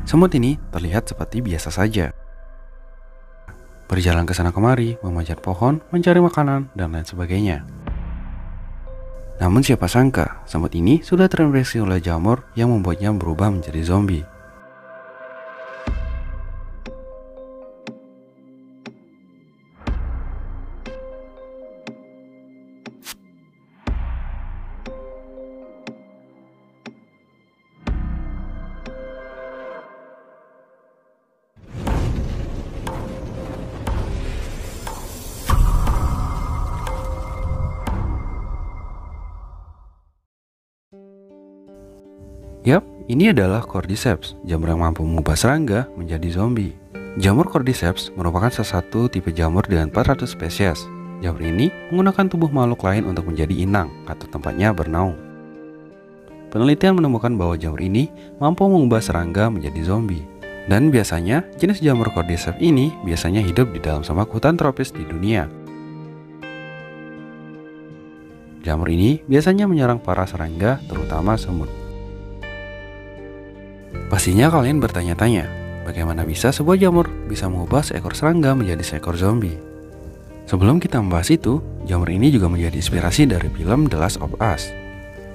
Semut ini terlihat seperti biasa saja. Berjalan ke sana kemari, memanjat pohon, mencari makanan, dan lain sebagainya. Namun siapa sangka, semut ini sudah terinfeksi oleh jamur yang membuatnya berubah menjadi zombie. Yap, ini adalah Cordyceps, jamur yang mampu mengubah serangga menjadi zombie. Jamur Cordyceps merupakan salah satu tipe jamur dengan 400 spesies. Jamur ini menggunakan tubuh makhluk lain untuk menjadi inang atau tempatnya bernaung. Penelitian menemukan bahwa jamur ini mampu mengubah serangga menjadi zombie. Dan biasanya, jenis jamur Cordyceps ini biasanya hidup di dalam semak hutan tropis di dunia. Jamur ini biasanya menyerang para serangga, terutama semut. Pastinya kalian bertanya-tanya, bagaimana bisa sebuah jamur bisa mengubah seekor serangga menjadi seekor zombie? Sebelum kita membahas itu, jamur ini juga menjadi inspirasi dari film The Last of Us.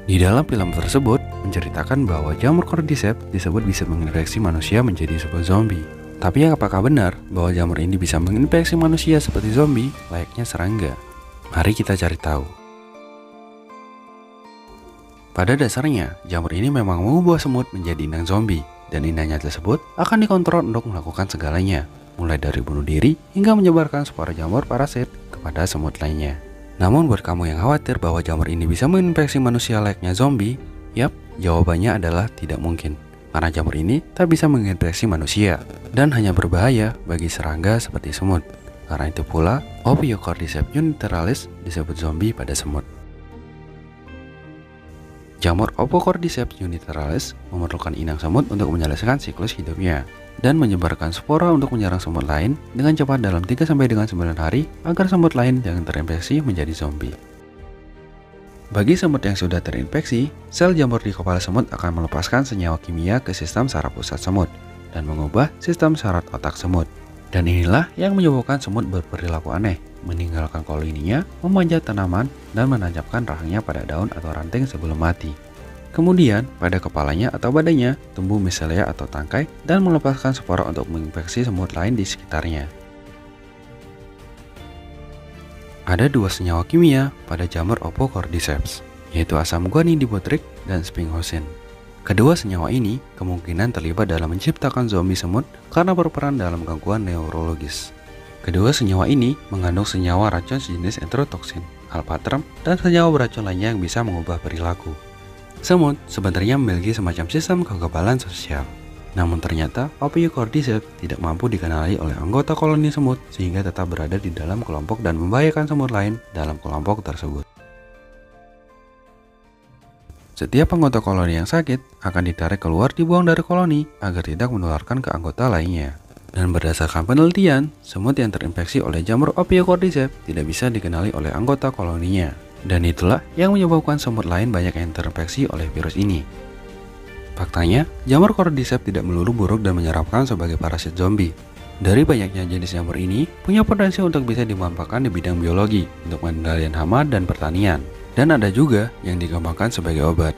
Di dalam film tersebut, menceritakan bahwa jamur Cordyceps disebut bisa menginfeksi manusia menjadi sebuah zombie. Tapi apakah benar bahwa jamur ini bisa menginfeksi manusia seperti zombie layaknya serangga? Mari kita cari tahu. Pada dasarnya, jamur ini memang mengubah semut menjadi inang zombie, dan inangnya tersebut akan dikontrol untuk melakukan segalanya, mulai dari bunuh diri hingga menyebarkan spora jamur parasit kepada semut lainnya. Namun buat kamu yang khawatir bahwa jamur ini bisa menginfeksi manusia layaknya zombie, yap, jawabannya adalah tidak mungkin. Karena jamur ini tak bisa menginfeksi manusia, dan hanya berbahaya bagi serangga seperti semut. Karena itu pula, Ophiocordyceps uniteralis disebut zombie pada semut. Jamur Ophiocordyceps uniteralis memerlukan inang semut untuk menyelesaikan siklus hidupnya dan menyebarkan spora untuk menyerang semut lain dengan cepat dalam 3-9 hari agar semut lain yang terinfeksi menjadi zombie. Bagi semut yang sudah terinfeksi, sel jamur di kepala semut akan melepaskan senyawa kimia ke sistem saraf pusat semut dan mengubah sistem saraf otak semut. Dan inilah yang menyebabkan semut berperilaku aneh, meninggalkan koloninya, memanjat tanaman, dan menancapkan rahangnya pada daun atau ranting sebelum mati. Kemudian, pada kepalanya atau badannya tumbuh micelea atau tangkai dan melepaskan spora untuk menginfeksi semut lain di sekitarnya. Ada dua senyawa kimia pada jamur Ophiocordyceps, yaitu asam guanidibutrik dan sphingosine. Kedua senyawa ini kemungkinan terlibat dalam menciptakan zombie semut karena berperan dalam gangguan neurologis. Kedua senyawa ini mengandung senyawa racun sejenis enterotoksin, alpha-term, dan senyawa beracun lainnya yang bisa mengubah perilaku. Semut sebenarnya memiliki semacam sistem kekebalan sosial. Namun ternyata Ophiocordyceps tidak mampu dikenali oleh anggota koloni semut sehingga tetap berada di dalam kelompok dan membahayakan semut lain dalam kelompok tersebut. Setiap anggota koloni yang sakit akan ditarik keluar dibuang dari koloni agar tidak menularkan ke anggota lainnya. Dan berdasarkan penelitian, semut yang terinfeksi oleh jamur Ophiocordyceps tidak bisa dikenali oleh anggota koloninya. Dan itulah yang menyebabkan semut lain banyak yang terinfeksi oleh virus ini. Faktanya, jamur Cordyceps tidak melulu buruk dan menyeramkan sebagai parasit zombie. Dari banyaknya jenis jamur ini, punya potensi untuk bisa dimanfaatkan di bidang biologi untuk pengendalian hama dan pertanian. Dan ada juga yang dikembangkan sebagai obat.